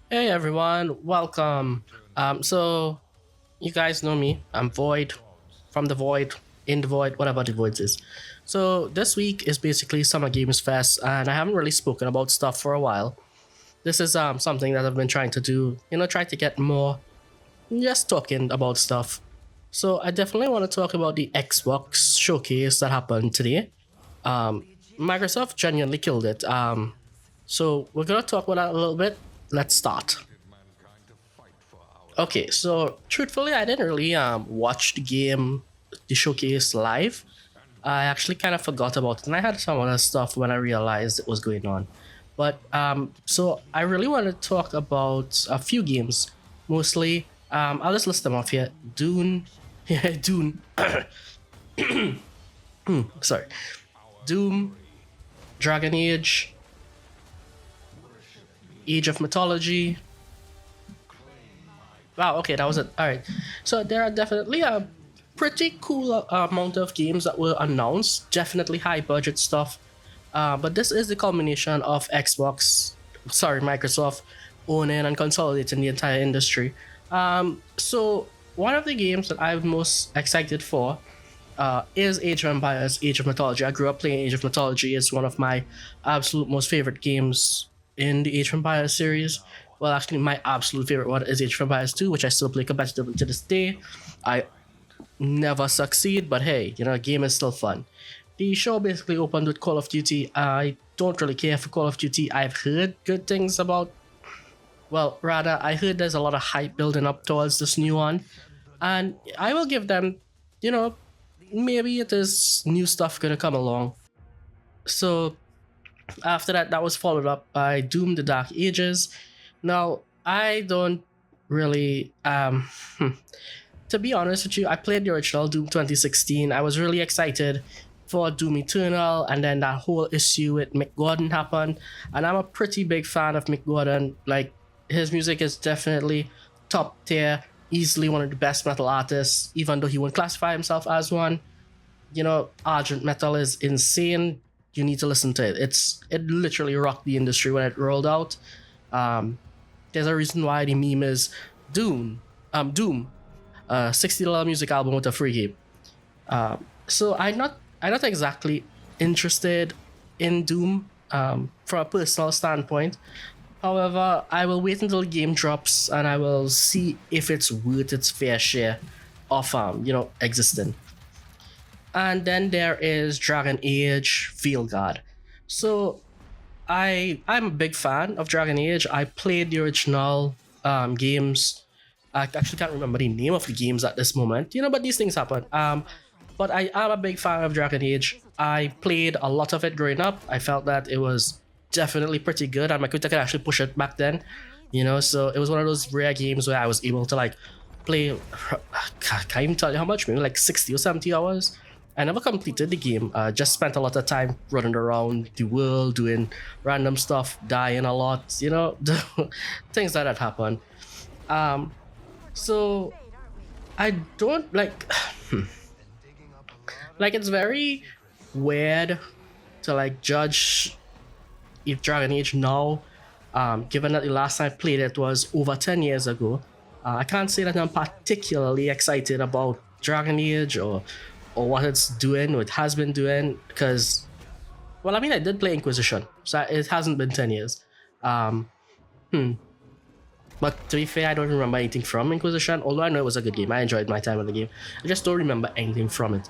Hey everyone, welcome. So you guys know me. I'm Void, from the Void, in the Void, whatever the Void is. So this week is basically Summer Games Fest, and I haven't really spoken about stuff for a while. This is something that I've been trying to do. Try to get more just talking about stuff. So I definitely want to talk about the Xbox showcase that happened today. Microsoft genuinely killed it. So we're gonna talk about that a little bit. Let's start. Okay, so truthfully, I didn't really watch the showcase live. I actually kind of forgot about it, and I had some other stuff when I realized it was going on. But so I really want to talk about a few games. Mostly, I'll just list them off here. Dune, yeah, Dune. Sorry, Doom, Dragon Age, Age of Mythology. Wow, okay, that was it. All right. So there are definitely a pretty cool amount of games that were announced. Definitely high budget stuff. But this is the culmination of Microsoft owning and consolidating the entire industry. So one of the games that I'm most excited for is Age of Empires, Age of Mythology. I grew up playing Age of Mythology. It's one of my absolute most favorite games in the Age of Empires series. Well, actually, my absolute favorite one is Age of Empires 2, which I still play competitively to this day. I never succeed, but hey, game is still fun. The show basically opened with Call of Duty. I don't really care for Call of Duty. I've heard good things about, well, rather, I heard there's a lot of hype building up towards this new one. And I will give them, you know, maybe it is new stuff gonna come along. So after that, that was followed up by Doom: The Dark Ages. Now I don't really, to be honest with you, I played the original Doom 2016. I was really excited for Doom Eternal, and then that whole issue with Mick Gordon happened. And I'm a pretty big fan of Mick Gordon. Like, his music is definitely top tier, easily one of the best metal artists, even though he wouldn't classify himself as one. Argent metal is insane. You need to listen to it. It literally rocked the industry when it rolled out. Um, there's a reason why the meme is Doom, $60 music album with a free game. So I'm not exactly interested in Doom from a personal standpoint. However, I will wait until the game drops and I will see if it's worth its fair share of existing. And then there is Dragon Age Field. So I'm a big fan of Dragon Age. I played the original games. I actually can't remember the name of the games at this moment, but these things happen. But I am a big fan of Dragon Age. I played a lot of it growing up. I felt that it was definitely pretty good, and my computer could actually push it back then. So it was one of those rare games where I was able to like play. Can't even tell you how much, maybe like 60 or 70 hours. I never completed the game. Just spent a lot of time running around the world, doing random stuff, dying a lot. Things like that happen. Um, so I don't like. Like, it's very weird to like judge if Dragon Age now, given that the last time I played it was over 10 years ago. I can't say that I'm particularly excited about Dragon Age or what it's doing, what it has been doing, because, well, I mean, I did play Inquisition, so it hasn't been 10 years. Um, but to be fair, I don't remember anything from Inquisition, although I know it was a good game. I enjoyed my time in the game. I just don't remember anything from it.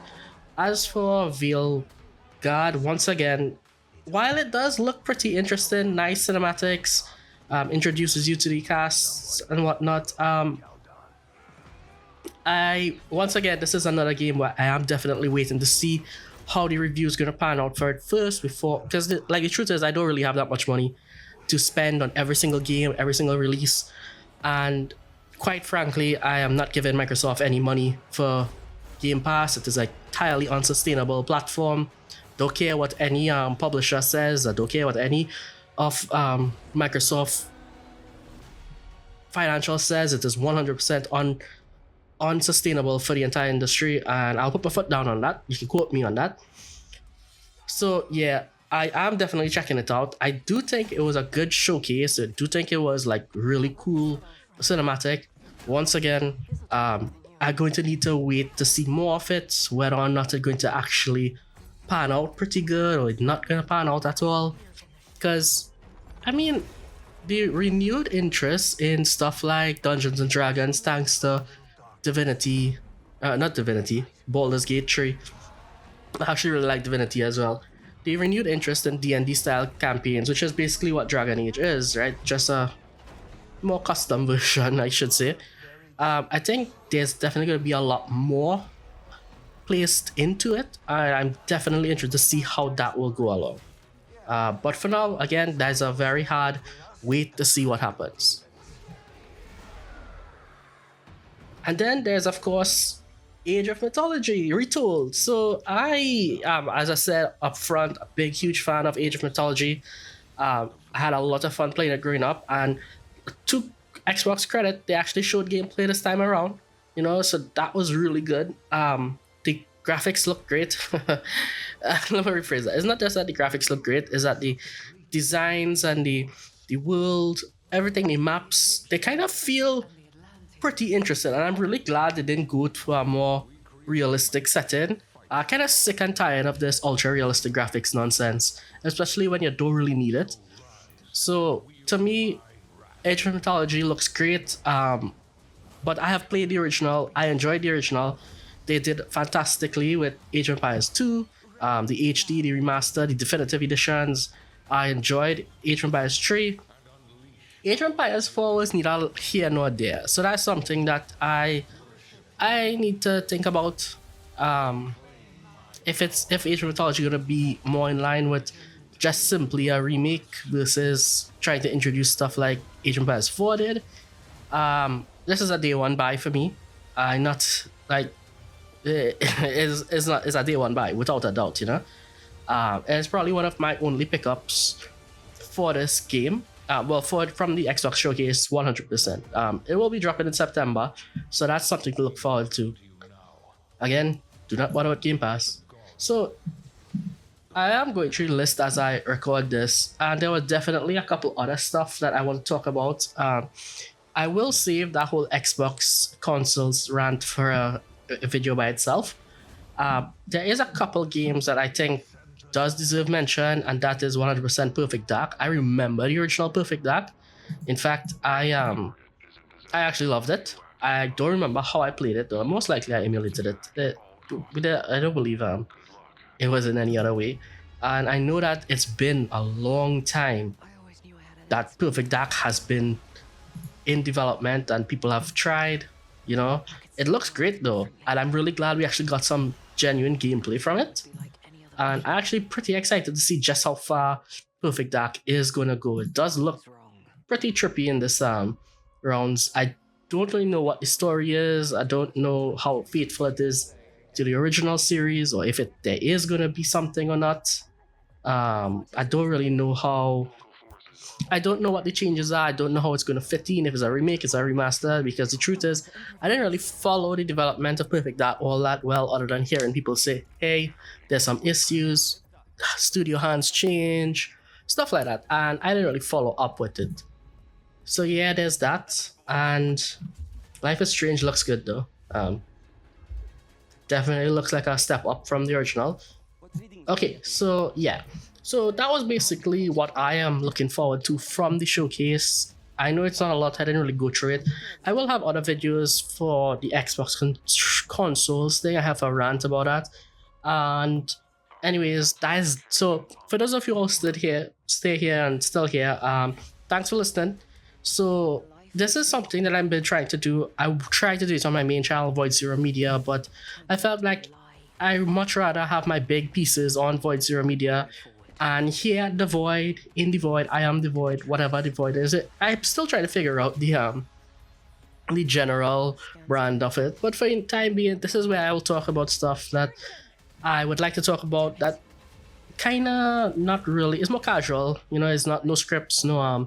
As for Veil God, once again, while it does look pretty interesting, nice cinematics, introduces you to the casts and whatnot, I once again, this is another game where I am definitely waiting to see how the review is gonna pan out for it first before, because like the truth is, I don't really have that much money to spend on every single game, every single release, and quite frankly, I am not giving Microsoft any money for Game Pass. It is an entirely unsustainable platform. Don't care what any publisher says. I don't care what any of Microsoft financial says. It is 100% unsustainable for the entire industry, and I'll put my foot down on that. You can quote me on that. So yeah, I am definitely checking it out. I do think it was a good showcase. I do think it was like really cool cinematic. Once again, I'm going to need to wait to see more of it, whether or not it's going to actually pan out pretty good or it's not going to pan out at all. Because, I mean, the renewed interest in stuff like Dungeons and Dragons, thanks to Divinity, not Divinity, Baldur's Gate 3. I actually really like Divinity as well. The renewed interest in D&D style campaigns, which is basically what Dragon Age is, right? Just a more custom version, I should say. I think there's definitely going to be a lot more placed into it, and I'm definitely interested to see how that will go along. But for now, again, there's a very hard wait to see what happens. And then there's, of course, Age of Mythology Retold. So I am, as I said up front, a big, huge fan of Age of Mythology. I had a lot of fun playing it growing up, and to Xbox credit, they actually showed gameplay this time around. You know, so that was really good. The graphics look great. Let me rephrase that. It's not just that the graphics look great; it's that the designs and the world, everything, the maps, they kind of feel pretty interesting, and I'm really glad they didn't go to a more realistic setting. Kind of sick and tired of this ultra realistic graphics nonsense, especially when you don't really need it. So to me, Age of Mythology looks great. But I have played the original. I enjoyed the original. They did fantastically with Age of Empires 2, the HD, the remaster, the definitive editions. I enjoyed Age of Empires 3. Age of Empires 4 was neither here nor there. So that's something that I need to think about. If Age of Mythology gonna be more in line with just simply a remake versus trying to introduce stuff like Age of Empires 4 did. This is a day one buy for me. I not like it's a day one buy without a doubt, you know. And it's probably one of my only pickups for this game. Well, from the Xbox Showcase, 100%. It will be dropping in September, so that's something to look forward to. Again, do not bother with Game Pass. So, I am going through the list as I record this, and there were definitely a couple other stuff that I want to talk about. I will save that whole Xbox consoles rant for a video by itself. There is a couple games that I think does deserve mention, and that is 100% Perfect Dark. I remember the original Perfect Dark. In fact, I actually loved it. I don't remember how I played it though. Most likely I emulated it. I don't believe it was in any other way. And I know that it's been a long time that Perfect Dark has been in development and people have tried, you know. It looks great though, and I'm really glad we actually got some genuine gameplay from it. And I'm actually pretty excited to see just how far Perfect Dark is gonna go. It does look pretty trippy in this rounds. I don't really know what the story is. I don't know how faithful it is to the original series, or if there is gonna be something or not. I don't really know how. I don't know what the changes are. I don't know how it's gonna fit in. If it's a remake, it's a remaster. Because the truth is, I didn't really follow the development of Perfect Dark all that well, other than hearing people say, "Hey, there's some issues. Studio hands change, stuff like that," and I didn't really follow up with it. So yeah, there's that. And Life is Strange looks good though. Definitely looks like a step up from the original. Okay, so yeah. So that was basically what I am looking forward to from the showcase. I know it's not a lot, I didn't really go through it. I will have other videos for the Xbox consoles thing. I have a rant about that. And anyways, that is so for those of you who stay here and still here, thanks for listening. So this is something that I've been trying to do. I tried to do it on my main channel, Void Zero Media, but I felt like I much rather have my big pieces on Void Zero Media. And here at the Void, in the Void, I am the Void, whatever the Void is. I'm still trying to figure out the general brand of it. But for the time being, this is where I will talk about stuff that I would like to talk about that kinda not really, it's more casual, you know, it's not no scripts, no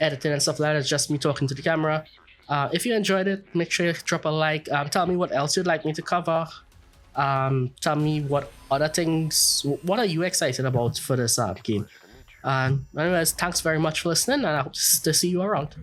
editing and stuff like that. It's just me talking to the camera. If you enjoyed it, make sure you drop a like. Tell me what else you'd like me to cover. Tell me what other things, what are you excited about for this game? And anyways, thanks very much for listening, and I hope to see you around.